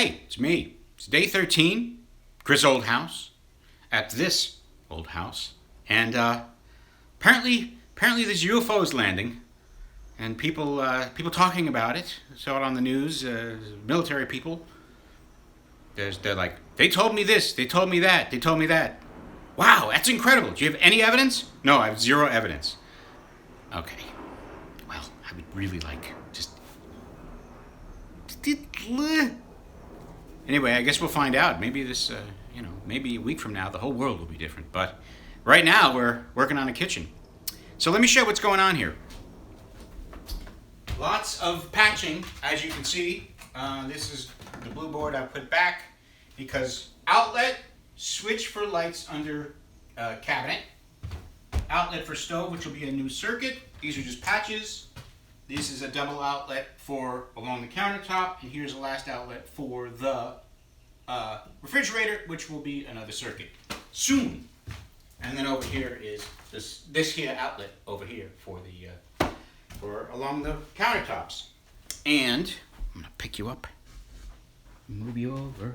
Hey, it's me. It's day 13, Chris Old House, at this old house. And apparently there's UFOs landing, and people talking about it. Saw it on the news. Military people. They're like, they told me this, they told me that, they told me that. Wow, that's incredible. Do you have any evidence? No, I have zero evidence. Okay. Well, I would really like just. Anyway, I guess we'll find out. Maybe this, maybe a week from now, the whole world will be different. But right now, we're working on a kitchen. So let me show you what's going on here. Lots of patching, as you can see. This is the blue board I put back because outlet, switch for lights under cabinet, outlet for stove, which will be a new circuit. These are just patches. This is a double outlet for along the countertop, and here's the last outlet for the refrigerator, which will be another circuit soon. And then over here is this here outlet over here for the for along the countertops. And I'm gonna pick you up, move you over,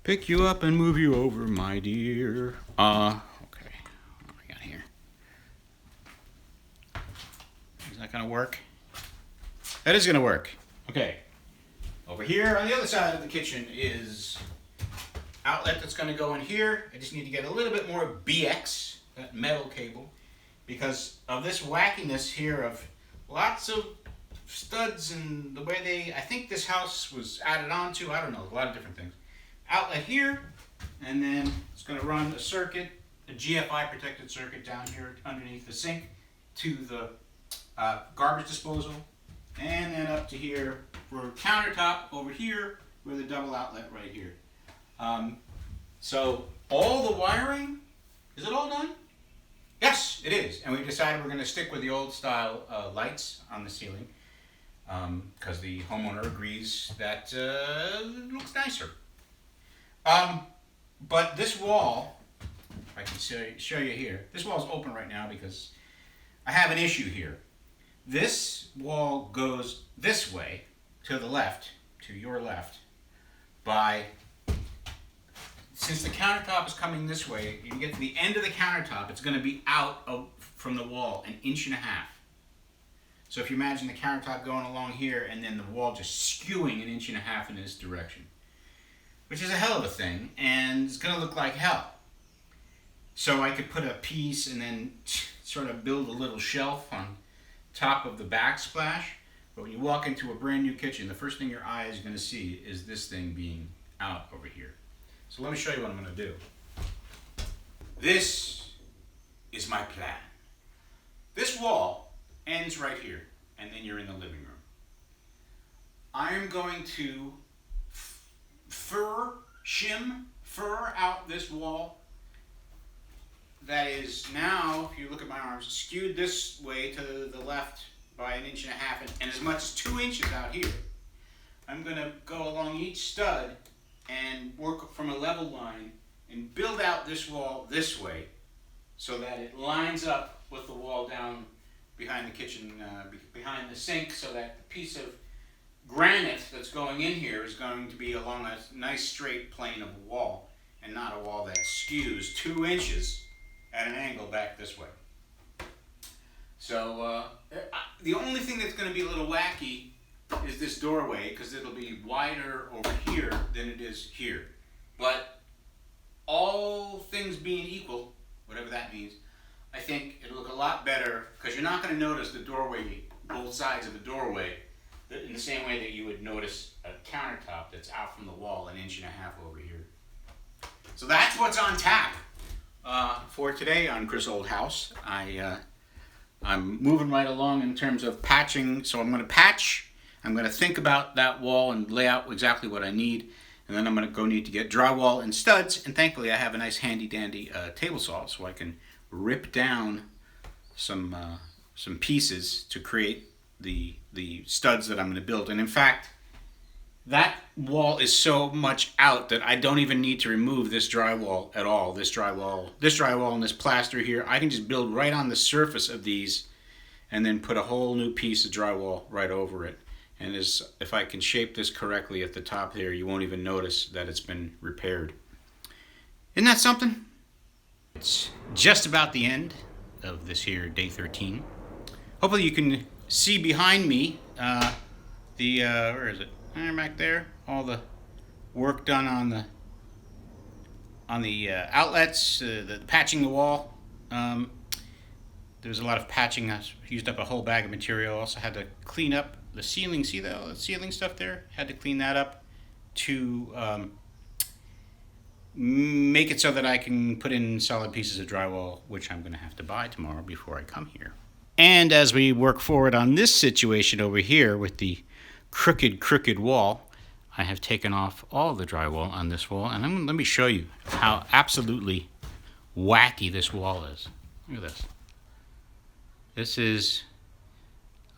pick you up and move you over, my dear. Okay, what do we got here? Is that gonna work? That is gonna work. Okay. Over here on the other side of the kitchen is outlet that's gonna go in here. I just need to get a little bit more BX, that metal cable, because of this wackiness here of lots of studs and the way I think this house was added onto, I don't know, a lot of different things. Outlet here, and then it's gonna run a circuit, a GFI protected circuit down here underneath the sink to the garbage disposal, and then up to here for countertop over here with a double outlet right here. So all the wiring, is it all done? Yes, it is. And we decided we're going to stick with the old style lights on the ceiling because the homeowner agrees that it looks nicer. But this wall, if I can show you here, this wall is open right now because I have an issue here. This wall goes this way to the left, to your left, since the countertop is coming this way, you get to the end of the countertop, it's going to be out from the wall 1.5 inches. So if you imagine the countertop going along here and then the wall just skewing 1.5 inches in this direction, which is a hell of a thing, and it's going to look like hell. So I could put a piece and then sort of build a little shelf on top of the backsplash, but when you walk into a brand new kitchen, the first thing your eye is going to see is this thing being out over here. So let me show you what I'm going to do. This is my plan. This wall ends right here, and then you're in the living room. I am going to fur out this wall that is now, if you look at my arms, skewed this way to the left by 1.5 inches and as much as 2 inches out here. I'm going to go along each stud and work from a level line and build out this wall this way so that it lines up with the wall down behind the kitchen, behind the sink, so that the piece of granite that's going in here is going to be along a nice straight plane of a wall and not a wall that skews 2 inches at an angle back this way. So the only thing that's going to be a little wacky is this doorway, because it'll be wider over here than it is here. But all things being equal, whatever that means, I think it'll look a lot better, because you're not going to notice the doorway, both sides of the doorway, in the same way that you would notice a countertop that's out from the wall 1.5 inches over here. So that's what's on tap for today on Chris Old House. I'm moving right along in terms of patching, so I'm going to patch. I'm going to think about that wall and lay out exactly what I need, and then I'm going to go need to get drywall and studs, and thankfully I have a nice handy dandy table saw so I can rip down some pieces to create the studs that I'm going to build. And in fact, that wall is so much out that I don't even need to remove this drywall at all. This drywall and this plaster here, I can just build right on the surface of these and then put a whole new piece of drywall right over it. And if I can shape this correctly at the top there, you won't even notice that it's been repaired. Isn't that something? It's just about the end of this here day 13. Hopefully you can see behind me where is it? Back there, all the work done on the outlets, the patching the wall. There's a lot of patching. I used up a whole bag of material. Also had to clean up the ceiling. See the ceiling stuff there? Had to clean that up to make it so that I can put in solid pieces of drywall, which I'm going to have to buy tomorrow before I come here. And as we work forward on this situation over here with the crooked wall, I have taken off all the drywall on this wall, and let me show you how absolutely wacky this wall is. Look at this. This is,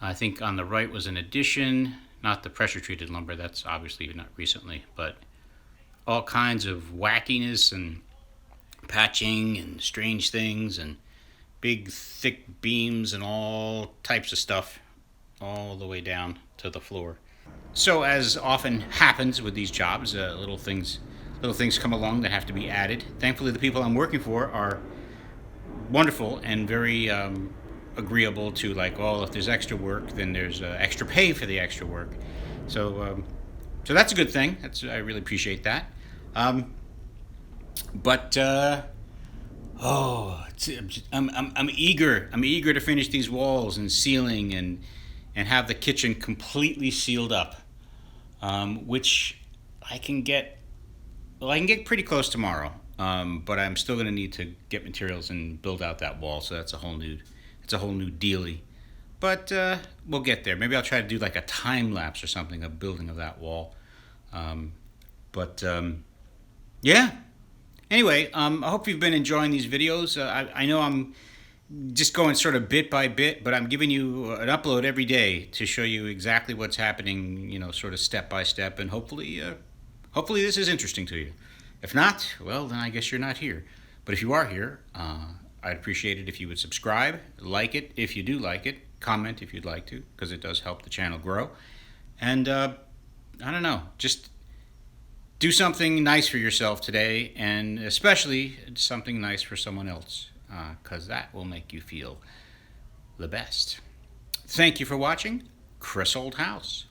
I think on the right was an addition, not the pressure treated lumber, that's obviously not recently, but all kinds of wackiness and patching and strange things and big thick beams and all types of stuff all the way down to the floor. So as often happens with these jobs, little things come along that have to be added. Thankfully the people I'm working for are wonderful and very agreeable to, like, oh, if there's extra work, then there's extra pay for the extra work. So that's a good thing. I really appreciate that. I'm eager to finish these walls and ceiling and have the kitchen completely sealed up, which I can get pretty close tomorrow. But I'm still going to need to get materials and build out that wall. So that's a whole new dealie. But we'll get there. Maybe I'll try to do like a time lapse or something of building of that wall. Yeah. Anyway, I hope you've been enjoying these videos. I know I'm just going sort of bit by bit, but I'm giving you an upload every day to show you exactly what's happening, sort of step by step, and hopefully this is interesting to you. If not, well, then I guess you're not here. But if you are here, I'd appreciate it if you would subscribe, like it if you do like it, comment if you'd like to, because it does help the channel grow. And I don't know, just do something nice for yourself today, and especially something nice for someone else, because that will make you feel the best. Thank you for watching. Chris Oldhouse.